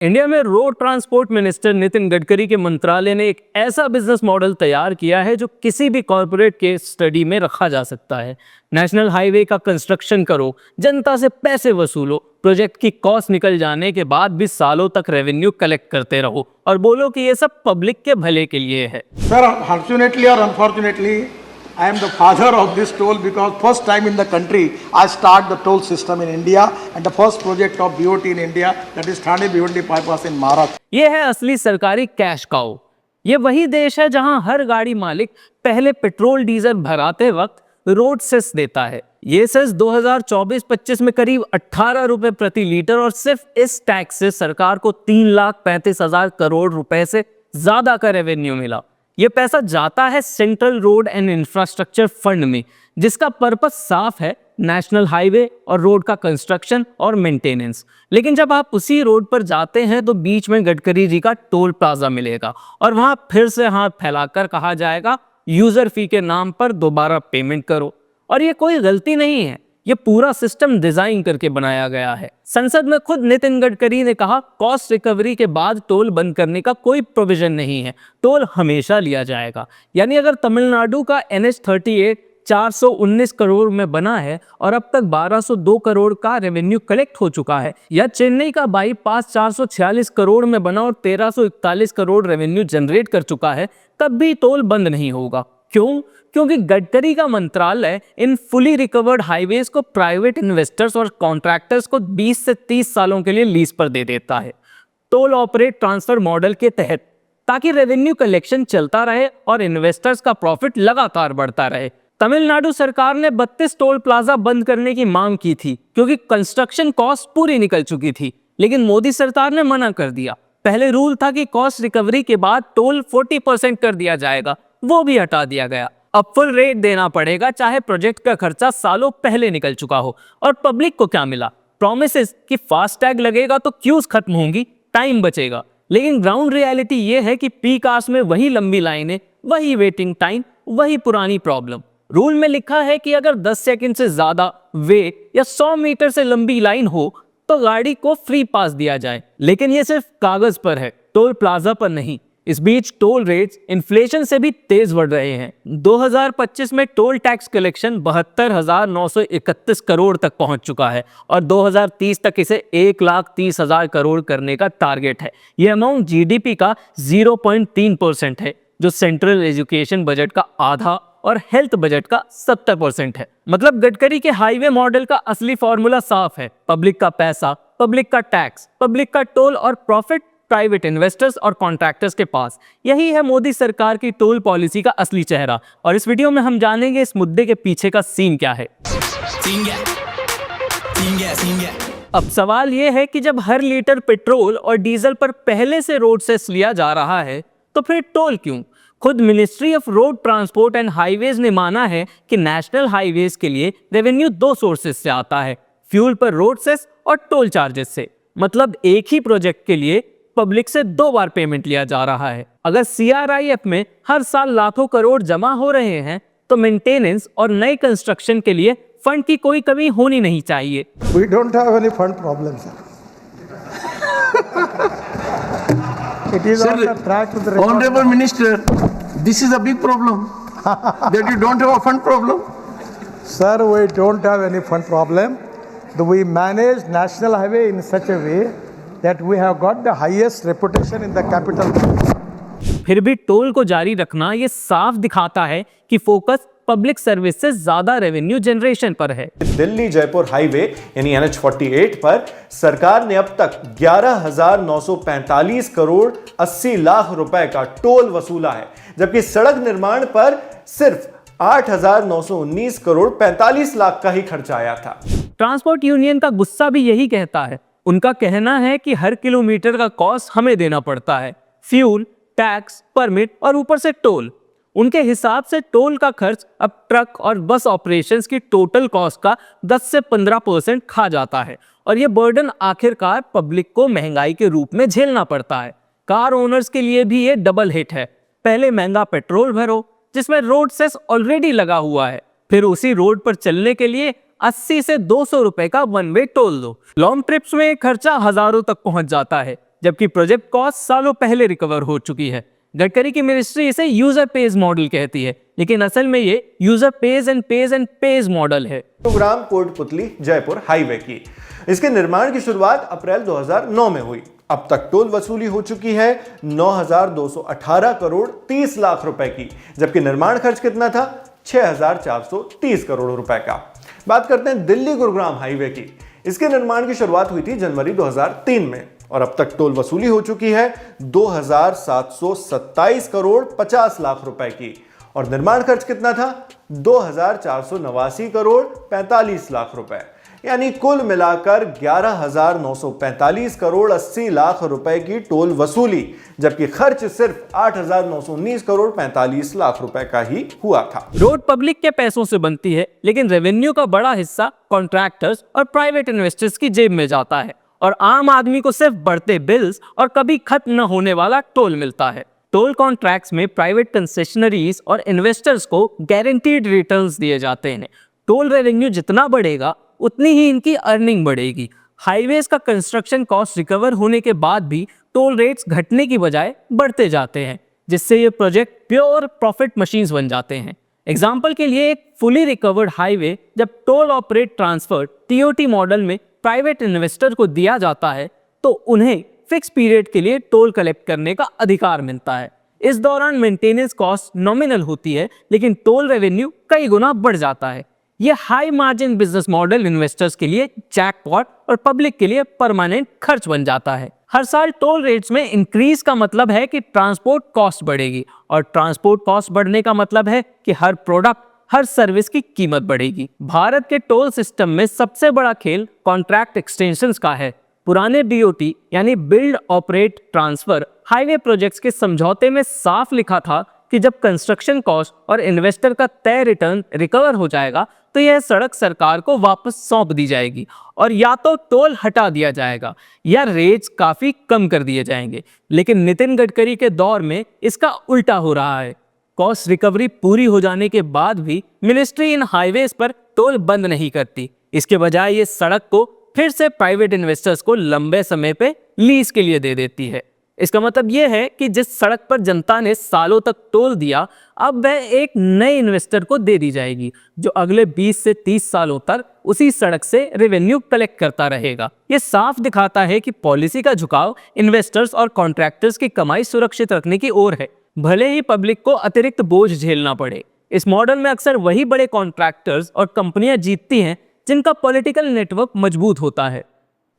India में road transport minister Nitin Gadkari के मंत्रालय ने एक ऐसा बिजनेस मॉडल तैयार किया है जो किसी भी कॉर्पोरेट केस स्टडी में रखा जा सकता है। नेशनल हाईवे का कंस्ट्रक्शन करो, जनता से पैसे वसूलो, प्रोजेक्ट की कॉस्ट निकल जाने के बाद भी सालों तक रेवेन्यू कलेक्ट करते रहो और बोलो कि ये सब पब्लिक के भले के लिए है। Sir, fortunately or unfortunately, I am the father of this toll because first time in the country I start the toll system in India and the first project of BOT in India, that is Thane Bhiwandi bypass in Maharashtra. ये है असली सरकारी cash cow. ये वही देश है जहां हर गाड़ी मालिक पहले पेट्रोल डीजल भराते वक्त रोड सेस देता है। ये सेस 2024-25 में करीब 18 रुपए प्रति लीटर और सिर्फ इस टैक्स से सरकार को 3,35,000 करोड़ रुपए से ज्यादा का रेवेन्यू मिला। ये पैसा जाता है central road and infrastructure fund में, जिसका पर्पस साफ है, नेशनल हाईवे और रोड का कंस्ट्रक्शन और मेंटेनेंस। लेकिन जब आप उसी रोड पर जाते हैं तो बीच में गडकरी जी का टोल प्लाजा मिलेगा और वहां फिर से हाथ फैलाकर कहा जाएगा यूजर फी के नाम पर दोबारा पेमेंट करो। और ये कोई गलती नहीं है, ये पूरा सिस्टम डिजाइन करके बनाया गया है। संसद में खुद नितिन गडकरी ने कहा कॉस्ट रिकवरी के बाद टोल बंद करने का कोई प्रोविजन नहीं है, टोल हमेशा लिया जाएगा। यानी अगर तमिलनाडु का NH38 419 करोड़ में बना है और अब तक 1202 करोड़ का रेवेन्यू कलेक्ट हो चुका है, या चेन्नई का बाईपास 446 करोड़ में बना और 1341 करोड़ रेवेन्यू जनरेट कर चुका है, तब भी टोल बंद नहीं होगा। क्यों? क्योंकि गडकरी का मंत्रालय इन फुली रिकवर्ड हाईवेज को प्राइवेट इन्वेस्टर्स और कॉन्ट्रैक्टर्स को 20 से 30 सालों के लिए लीज पर दे देता है, टोल ऑपरेट ट्रांसफर मॉडल के तहत, ताकि रेवेन्यू कलेक्शन चलता रहे और इन्वेस्टर्स का प्रॉफिट लगातार बढ़ता रहे। तमिलनाडु सरकार ने 32 टोल प्लाजा बंद करने की मांग की थी क्योंकि कंस्ट्रक्शन कॉस्ट पूरी निकल चुकी थी, लेकिन मोदी सरकार ने मना कर दिया। पहले रूल था कि कॉस्ट रिकवरी के बाद टोल 40% कर दिया जाएगा, वो भी हटा दिया गया। अब फुल रेट देना पड़ेगा, चाहे प्रोजेक्ट का खर्चा सालों पहले निकल चुका हो। और पब्लिक को क्या मिला? प्रॉमिसेस कि फास्टैग लगेगा तो क्यूज खत्म होंगी, टाइम बचेगा। लेकिन ग्राउंड रियलिटी ये है कि पीक आवर्स में वही लंबी लाइनें, वही वेटिंग टाइम, वही पुरानी प्रॉब्लम। रूल में लिखा है कि अगर 10 सेकंड से ज्यादा वेट या 100 मीटर से लंबी लाइन हो तो गाड़ी को फ्री पास दिया जाए, लेकिन ये सिर्फ कागज पर है, टोल प्लाजा पर नहीं। इस बीच टोल रेट्स इन्फ्लेशन से भी तेज बढ़ रहे हैं। 2025 में टोल टैक्स कलेक्शन 72,931 करोड़ तक पहुंच चुका है और 2030 तक इसे 1,30,000 करोड़ करने का टारगेट है। यह अमाउंट GDP का 0.3% है, जो सेंट्रल एजुकेशन बजट का आधा और हेल्थ बजट का 70% है। मतलब गडकरी के हाईवे मॉडल का असली फॉर्मूला साफ है, पब्लिक का पैसा, पब्लिक का टैक्स, पब्लिक का टोल और प्रॉफिट प्राइवेट इन्वेस्टर्स और कॉन्ट्रैक्टर्स के पास। यही है मोदी सरकार की टोल पॉलिसी का असली चेहरा। और इस वीडियो में हम जानेंगे इस मुद्दे के पीछे का सीन क्या है। अब सवाल यह है कि जब हर लीटर पेट्रोल और डीजल पर पहले से रोड सेस लिया जा रहा है तो फिर टोल क्यों? खुद ministry of road transport and highways ने माना है कि नेशनल हाईवेज के लिए रेवेन्यू 2 सोर्सेस से आता है, फ्यूल पर रोड सेस और टोल चार्जेस से। मतलब एक ही प्रोजेक्ट के लिए पब्लिक से 2 बार पेमेंट लिया जा रहा है। अगर CRIF में हर साल लाखों करोड़ जमा हो रहे हैं तो मेंटेनेंस और नए कंस्ट्रक्शन के लिए फंड की कोई कमी होनी नहीं चाहिए। We don't have any fund problem, sir. It is on the track to the record. Honorable Minister, this is a big problem that you don't have a fund problem. Sir, we don't have any fund problem. We manage national highway in such a way that we have got the highest reputation in the capital. फिर भी toll को जारी रखना ये साफ दिखाता है कि फोकस पब्लिक सर्विस से ज्यादा रेवेन्यू जनरेशन पर है। दिल्ली जयपुर हाईवे यानी NH48 पर सरकार ने अब तक 11,945 करोड़ 80 लाख रुपए का टोल वसूला है, जबकि सड़क निर्माण पर सिर्फ 8,919 करोड़ 45 लाख का ही खर्च आया था। ट्रांसपोर्ट यूनियन का गुस्सा भी यही कहता है। उनका कहना है कि हर किलोमीटर का कॉस्ट हमें देना पड़ता है, फ्यूल, टैक्स, परमिट और ऊपर से टोल। उनके हिसाब से टोल का खर्च अब ट्रक और बस ऑपरेशंस की टोटल कॉस्ट का 10 से 15% खा जाता है और ये बर्डन आखिरकार पब्लिक को महंगाई के रूप में झेलना पड़ता है। कार ओनर्स के लिए भी ये डबल हिट है। पहले महंगा पेट्रोल भरो जिसमें रोड सेस ऑलरेडी लगा हुआ है, फिर उसी रोड पर चलने के लिए 80 से 200 रुपए का वन वे टोल दो। लॉन्ग ट्रिप्स में खर्चा हजारों तक पहुंच जाता है। जबकि प्रोजेक्ट कॉस्ट सालों पहले रिकवर हो चुकी है। गडकरी की मिनिस्ट्री इसे यूजर पेज मॉडल कहती है, लेकिन असल में ये user page and page model है। गुरुग्राम कोटपुतली जयपुर हाईवे की इसके निर्माण की शुरुआत अप्रैल 2009 में हुई। अब तक टोल वसूली हो चुकी है 9,218 करोड़ 30 लाख रुपए की, जबकि निर्माण खर्च कितना था 6,430 करोड़ रुपए का। बात करते हैं दिल्ली गुरुग्राम हाईवे की। इसके निर्माण की शुरुआत हुई थी जनवरी 2003 में और अब तक टोल वसूली हो चुकी है 2,727 करोड़ 50 लाख रुपए की और निर्माण खर्च कितना था 2,489 करोड़ 45 लाख रुपए, यानी कुल मिलाकर 11,945 करोड़ 80 लाख रुपए की टोल वसूली, जबकि खर्च सिर्फ 8,919 करोड़ 45 लाख रुपए का ही हुआ था। रोड पब्लिक के पैसों से बनती है, लेकिन रेवेन्यू का बड़ा हिस्सा कॉन्ट्रैक्टर्स और प्राइवेट इन्वेस्टर्स की जेब में जाता है और आम आदमी को सिर्फ बढ़ते बिल्स और कभी खत्म न होने वाला टोल मिलता है। टोल कॉन्ट्रैक्ट्स में प्राइवेट कंसेशनरीज और इन्वेस्टर्स को गारंटीड रिटर्न्स दिए जाते हैं। टोल रेवेन्यू जितना बढ़ेगा उतनी ही इनकी अर्निंग बढ़ेगी। हाईवेज का कंस्ट्रक्शन कॉस्ट रिकवर होने के बाद भी टोल रेट्स घटने की बजाय बढ़ते जाते हैं, जिससे ये प्रोजेक्ट प्योर प्रॉफिट मशीन्स बन जाते हैं। एग्जाम्पल के लिए एक फुली रिकवर्ड हाईवे जब toll operate transfer TOT model में प्राइवेट इन्वेस्टर को दिया जाता है तो उन्हें फिक्स पीरियड के लिए टोल कलेक्ट करने का अधिकार मिलता है। इस दौरान मेंटेनेंस कॉस्ट नॉमिनल होती है, लेकिन टोल रेवेन्यू कई गुना बढ़ जाता है। यह high margin business model investors के लिए जैकपॉट और पब्लिक के लिए परमानेंट खर्च बन जाता है। हर साल टोल रेट्स में इंक्रीज का मतलब है कि ट्रांसपोर्ट कॉस्ट बढ़ेगी और ट्रांसपोर्ट कॉस्ट बढ़ने का मतलब है कि हर प्रोडक्ट, हर सर्विस की कीमत बढ़ेगी। भारत के टोल सिस्टम में सबसे बड़ा खेल कॉन्ट्रैक्ट एक्सटेंशंस का है। पुराने BOT यानी build operate transfer highway projects के समझौते में साफ लिखा था कि जब कंस्ट्रक्शन कॉस्ट और इन्वेस्टर का तय रिटर्न रिकवर हो जाएगा तो यह सड़क सरकार को वापस सौंप दी जाएगी और या तो टोल हटा दिया जाएगा या रेट्स काफी कम कर दिए जाएंगे। लेकिन नितिन गडकरी के दौर में इसका उल्टा हो रहा है। कॉस्ट रिकवरी पूरी हो जाने के बाद भी मिनिस्ट्री इन हाईवेज पर टोल बंद नहीं करती। इसके बजाय ये सड़क को फिर से प्राइवेट इन्वेस्टर्स को लंबे समय पे लीज के लिए दे देती है। इसका मतलब यह है कि जिस सड़क पर जनता ने सालों तक टोल दिया, अब वह एक नए इन्वेस्टर को दे दी जाएगी जो अगले 20 से 30 सालों तक उसी सड़क से रेवेन्यू कलेक्ट करता रहेगा। यह साफ दिखाता है कि पॉलिसी का झुकाव इन्वेस्टर्स और कॉन्ट्रैक्टर्स की कमाई सुरक्षित रखने की ओर है, भले ही पब्लिक को अतिरिक्त बोझ झेलना पड़े। इस मॉडल में अक्सर वही बड़े कॉन्ट्रैक्टर्स और कंपनियां जीतती हैं जिनका पॉलिटिकल नेटवर्क मजबूत होता है।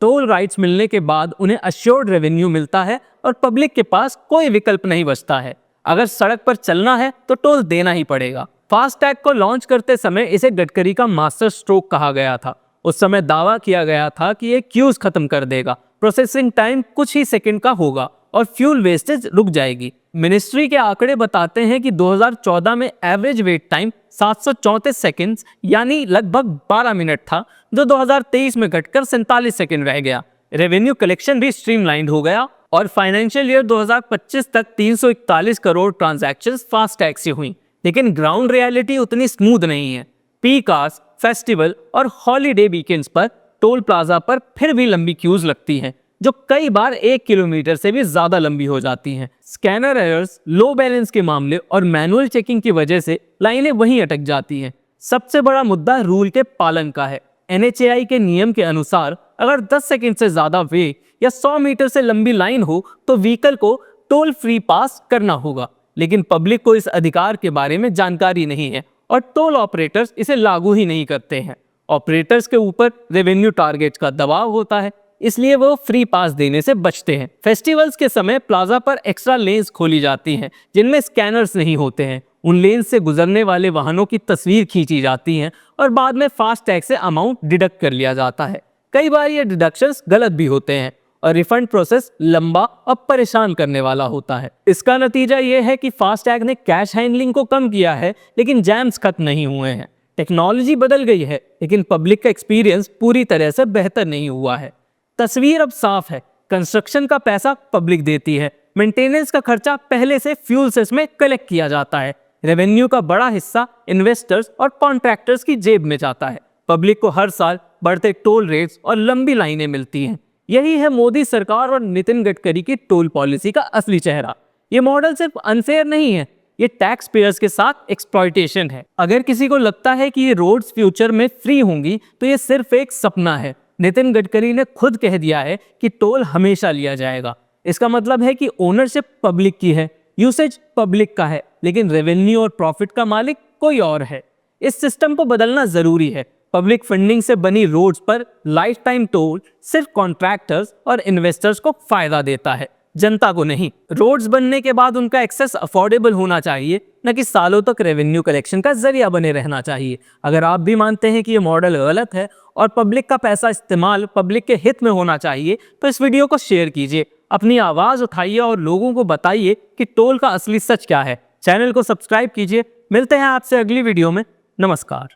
टोल राइट्स मिलने के बाद उन्हें अश्योर्ड रेवेन्यू मिलता है और पब्लिक के पास कोई विकल्प नहीं बचता है। अगर सड़क पर चलना है तो टोल देना ही पड़ेगा। फास्टैग को लॉन्च करते समय इसे गडकरी का मास्टर स्ट्रोक कहा गया था। उस समय दावा किया गया था कि ये क्यूज खत्म कर देगा, प्रोसेसिंग टाइम कुछ ही सेकंड का होगा और फ्यूल वेस्टेज रुक जाएगी। मिनिस्ट्री के आंकड़े बताते हैं कि 2014 में एवरेज वेट टाइम 734 सेकंड्स यानी लगभग 12 मिनट था, जो 2023 में घटकर 47 सेकंड रह गया। रेवेन्यू कलेक्शन भी स्ट्रीमलाइंड हो गया और फाइनेंशियल ईयर 2025 तक 341 करोड़ ट्रांजैक्शंस फास्टैग से हुई। लेकिन ग्राउंड रियलिटी उतनी स्मूथ नहीं है। पीक आवर्स, फेस्टिवल और हॉलीडे वीकेंड्स पर टोल प्लाजा पर फिर भी लंबी क्यूज लगती हैं, जो कई बार 1 किलोमीटर से भी ज्यादा लंबी हो जाती हैं। स्कैनर एरर्स, लो बैलेंस के मामले और मैनुअल चेकिंग की वजह से लाइनें वहीं अटक जाती हैं। सबसे बड़ा मुद्दा रूल के पालन का है। NHAI के नियम के अनुसार अगर 10 सेकंड से ज्यादा वेट या 100 मीटर से लंबी लाइन हो तो व्हीकल को टोल फ्री पास करना होगा, लेकिन पब्लिक को इस अधिकार के बारे में जानकारी नहीं है और टोल ऑपरेटर्स इसे लागू ही नहीं करते हैं। ऑपरेटर्स के ऊपर रेवेन्यू टारगेट्स का दबाव होता है, इसलिए वो फ्री पास देने से बचते हैं। फेस्टिवल्स के समय प्लाजा पर एक्स्ट्रा लेन्स खोली जाती हैं जिनमें स्कैनर्स नहीं होते हैं। उन लेन्स से गुजरने वाले वाहनों की तस्वीर खींची जाती हैं और बाद में फास्टैग से अमाउंट डिडक्ट कर लिया जाता है। कई बार ये डिडक्शंस गलत भी होते हैं और रिफंड प्रोसेस लंबा और परेशान करने वाला होता है। इसका नतीजा ये है कि फास्टैग ने कैश हैंडलिंग को कम किया है, लेकिन जैम्स खत्म नहीं हुए हैं। टेक्नोलॉजी बदल गई है, लेकिन पब्लिक का एक्सपीरियंस पूरी तरह से बेहतर नहीं हुआ है। तस्वीर अब साफ है। कंस्ट्रक्शन का पैसा पब्लिक देती है, मेंटेनेंस का खर्चा पहले से फ्यूल सेस में कलेक्ट किया जाता है, रेवेन्यू का बड़ा हिस्सा इन्वेस्टर्स और कॉन्ट्रैक्टर्स की जेब में जाता है। पब्लिक को हर साल बढ़ते टोल रेट्स और लंबी लाइनें मिलती हैं। यही है मोदी सरकार और नितिन गडकरी की टोल पॉलिसी का असली चेहरा। ये मॉडल सिर्फ अनफेयर नहीं है, ये टैक्स पेयर्स के साथ एक्सप्लॉयटेशन है। अगर किसी को लगता है कि ये रोड्स फ्यूचर में फ्री होंगी तो ये सिर्फ एक सपना है। नितिन गडकरी ने खुद कह दिया है कि टोल हमेशा लिया जाएगा। इसका मतलब है कि ओनरशिप पब्लिक की है, यूसेज पब्लिक का है, लेकिन रेवेन्यू और प्रॉफिट का मालिक कोई और है। इस सिस्टम को बदलना जरूरी है। पब्लिक फंडिंग से बनी रोड्स पर लाइफ टाइम टोल सिर्फ कॉन्ट्रैक्टर्स और इन्वेस्टर्स को फायदा देता है, जनता को नहीं। रोड्स बनने के बाद उनका एक्सेस अफोर्डेबल होना चाहिए, न कि सालों तक रेवेन्यू कलेक्शन का जरिया बने रहना चाहिए। अगर आप भी मानते हैं कि ये मॉडल गलत है और पब्लिक का पैसा इस्तेमाल पब्लिक के हित में होना चाहिए, तो इस वीडियो को शेयर कीजिए, अपनी आवाज उठाइए और लोगों को बताइए कि टोल का असली सच क्या है। चैनल को सब्सक्राइब कीजिए। मिलते हैं आपसे अगली वीडियो में। नमस्कार।